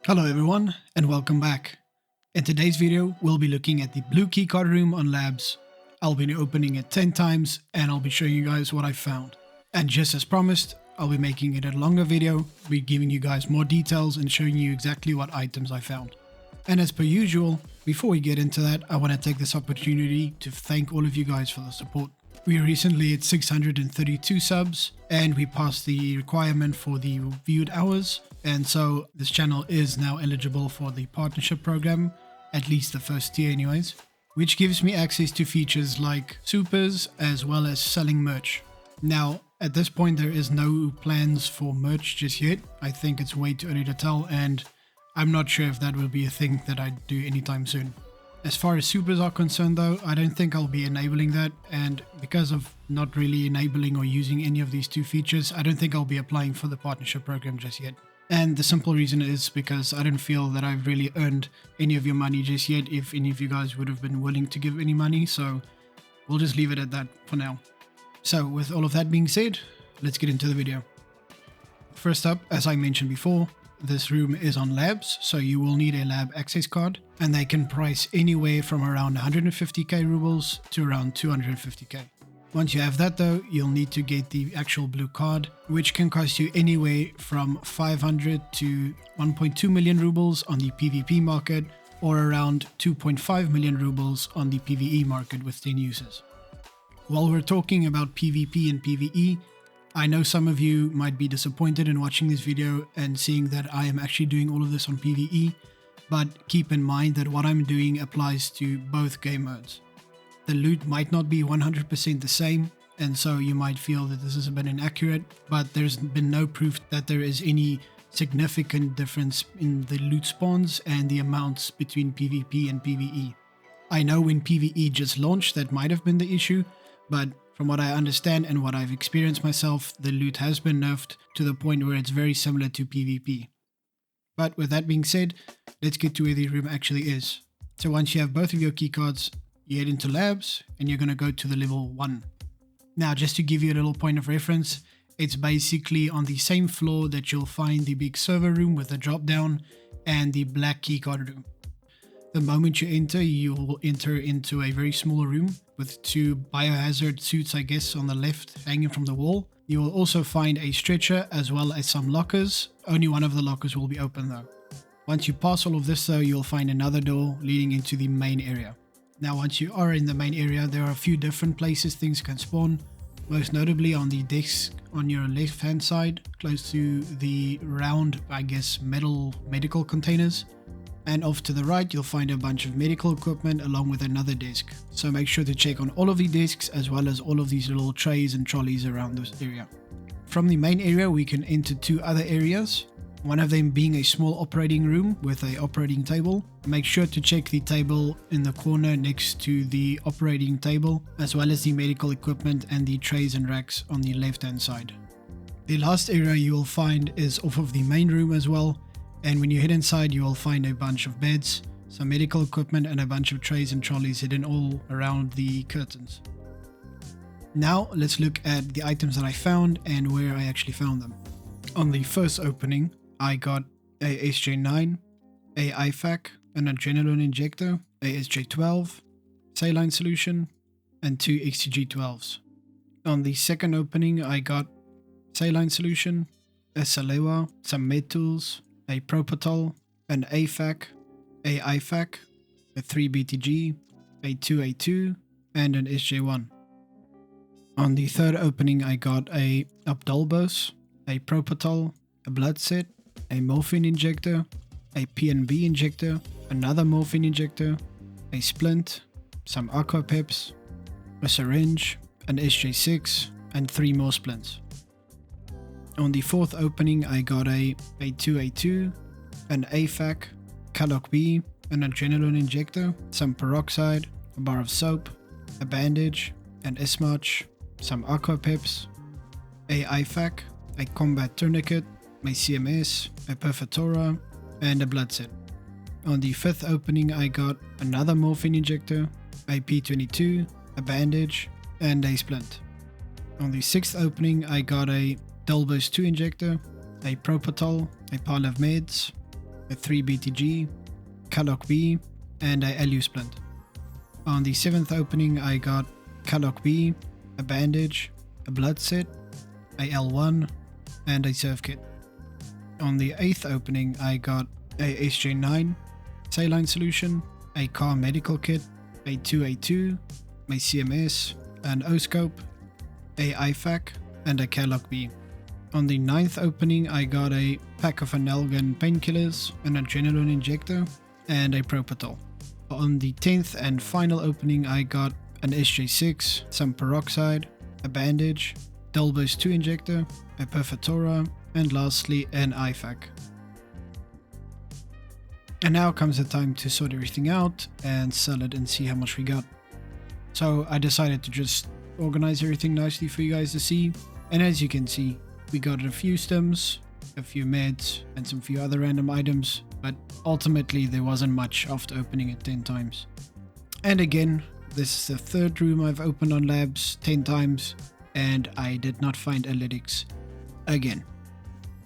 Hello everyone and welcome back. In today's video we'll be looking at the blue keycard room on labs. I'll be opening it 10 times and I'll be showing you guys what I found. And just as promised, I'll be making it a longer video, be giving you guys more details and showing you exactly what items I found. And as per usual, before we get into that, I want to take this opportunity to thank all of you guys for the support. We recently hit 632 subs and we passed the requirement for the viewed hours, and so this channel is now eligible for the partnership program, at least the first tier anyways, which gives me access to features like supers as well as selling merch. Now at this point there is no plans for merch just yet. I think it's way too early to tell and I'm not sure if that will be a thing that I do anytime soon. As far as supers are concerned though, I don't think I'll be enabling that, and because of not really enabling or using any of these two features, I don't think I'll be applying for the partnership program just yet. And the simple reason is because I don't feel that I've really earned any of your money just yet, if any of you guys would have been willing to give any money, so we'll just leave it at that for now. So with all of that being said, let's get into the video. First up, as I mentioned before, this room is on labs, so you will need a lab access card, and they can price anywhere from around 150k rubles to around 250k. Once you have that though, you'll need to get the actual blue card, which can cost you anywhere from 500 to 1.2 million rubles on the PvP market, or around 2.5 million rubles on the PvE market with 10 users. While we're talking about PvP and PvE, I know some of you might be disappointed in watching this video and seeing that I am actually doing all of this on PvE, but keep in mind that what I'm doing applies to both game modes. The loot might not be 100% the same, and so you might feel that this is a bit inaccurate, but there's been no proof that there is any significant difference in the loot spawns and the amounts between PvP and PvE. I know when PvE just launched that might have been the issue, but from what I understand and what I've experienced myself, the loot has been nerfed to the point where it's very similar to PvP. But with that being said, let's get to where the room actually is. So once you have both of your keycards, you head into labs and you're going to go to the level 1. Now just to give you a little point of reference, it's basically on the same floor that you'll find the big server room with a drop down and the black keycard room. The moment you enter, you will enter into a very small room with two biohazard suits, I guess, on the left hanging from the wall. You will also find a stretcher as well as some lockers. Only one of the lockers will be open though. Once you pass all of this though, you'll find another door leading into the main area. Now once you are in the main area, there are a few different places things can spawn. Most notably on the desk on your left hand side, close to the round, I guess, metal medical containers. And off to the right, you'll find a bunch of medical equipment along with another desk. So make sure to check on all of the desks as well as all of these little trays and trolleys around this area. From the main area, we can enter two other areas. One of them being a small operating room with an operating table. Make sure to check the table in the corner next to the operating table, as well as the medical equipment and the trays and racks on the left hand side. The last area you will find is off of the main room as well. And when you head inside, you will find a bunch of beds, some medical equipment and a bunch of trays and trolleys hidden all around the curtains. Now let's look at the items that I found and where I actually found them. On the first opening, I got a SJ9, a IFAK, an adrenaline injector, a SJ12, saline solution, and two XTG12s. On the second opening, I got saline solution, a Salewa, some med tools, a Propotol, an AFAK, a IFAK, a 3BTG, a 2A2, and an SJ1. On the third opening, I got a Abdolbos, a Propotol, a blood set, a morphine injector, a PNB injector, another morphine injector, a splint, some aqua peps, a syringe, an SJ6, and 3 more splints. On the fourth opening, I got a 2A2, an AFAK, Kalok B, an adrenaline injector, some peroxide, a bar of soap, a bandage, an Ismarch, some aqua peps, a IFAK, a combat tourniquet, a CMS, a perfotora, and a blood set. On the fifth opening, I got another morphine injector, a P22, a bandage, and a splint. On the sixth opening, I got a Delbos 2 injector, a Propotol, a pile of meds, a 3 BTG, Kalok B, and a LU splint. On the 7th opening I got Kalok B, a bandage, a blood set, a L1, and a surf kit. On the 8th opening I got a SJ9, saline solution, a car medical kit, a 2A2, my CMS, an O-scope, a IFAC, and a Kalok B. On the 9th opening I got a pack of analgan painkillers, an adrenaline injector, and a Propatol. On the 10th and final opening I got an SJ6, some peroxide, a bandage, Delbo's 2 injector, a Perfotora, and lastly an IFAC. And now comes the time to sort everything out and sell it and see how much we got. So I decided to just organize everything nicely for you guys to see, and as you can see, we got a few stims, a few meds, and some few other random items, but ultimately there wasn't much after opening it 10 times. And again, this is the third room I've opened on labs 10 times, and I did not find Alytics again.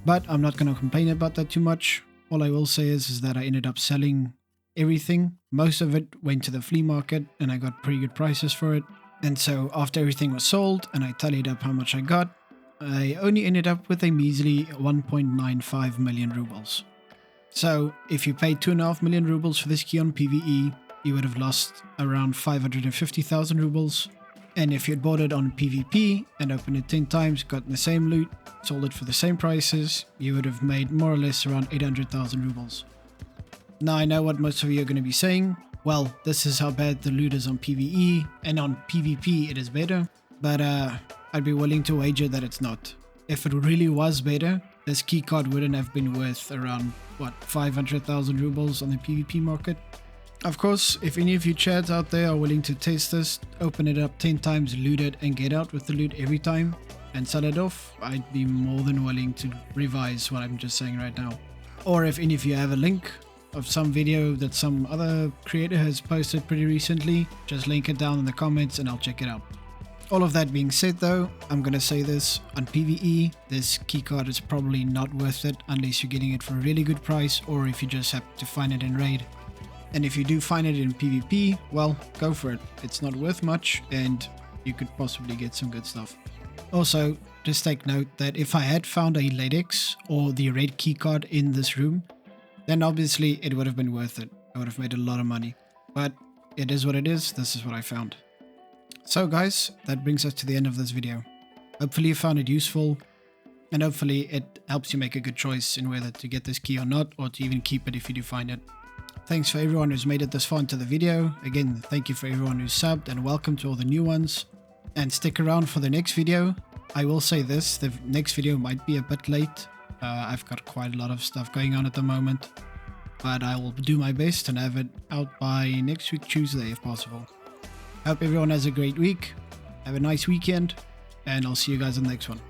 But I'm not going to complain about that too much. All I will say is that I ended up selling everything. Most of it went to the flea market and I got pretty good prices for it. And so after everything was sold and I tallied up how much I got, I only ended up with a measly 1.95 million rubles. So if you paid 2.5 million rubles for this key on PvE, you would have lost around 550,000 rubles. And if you had bought it on PvP and opened it 10 times, gotten the same loot, sold it for the same prices, you would have made more or less around 800,000 rubles. Now I know what most of you are going to be saying. Well, this is how bad the loot is on PvE, and on PvP it is better, but I'd be willing to wager that it's not. If it really was better, this keycard wouldn't have been worth around, what, 500,000 rubles on the PvP market? Of course, if any of you chads out there are willing to test this, open it up 10 times, loot it, and get out with the loot every time, and sell it off, I'd be more than willing to revise what I'm just saying right now. Or if any of you have a link of some video that some other creator has posted pretty recently, just link it down in the comments and I'll check it out. All of that being said though, I'm gonna say this, on PvE, this keycard is probably not worth it unless you're getting it for a really good price or if you just happen to find it in raid. And if you do find it in PvP, well, go for it. It's not worth much and you could possibly get some good stuff. Also, just take note that if I had found a Latex or the red keycard in this room, then obviously it would have been worth it. I would have made a lot of money. But it is what it is, this is what I found. So guys, that brings us to the end of this video. Hopefully you found it useful, and hopefully it helps you make a good choice in whether to get this key or not, or to even keep it if you do find it. Thanks for everyone who's made it this far into the video. Again, thank you for everyone who's subbed, and welcome to all the new ones. And stick around for the next video. I will say this, the next video might be a bit late. I've got quite a lot of stuff going on at the moment. But I will do my best and have it out by next week Tuesday if possible. Hope everyone has a great week. Have a nice weekend. And I'll see you guys in the next one.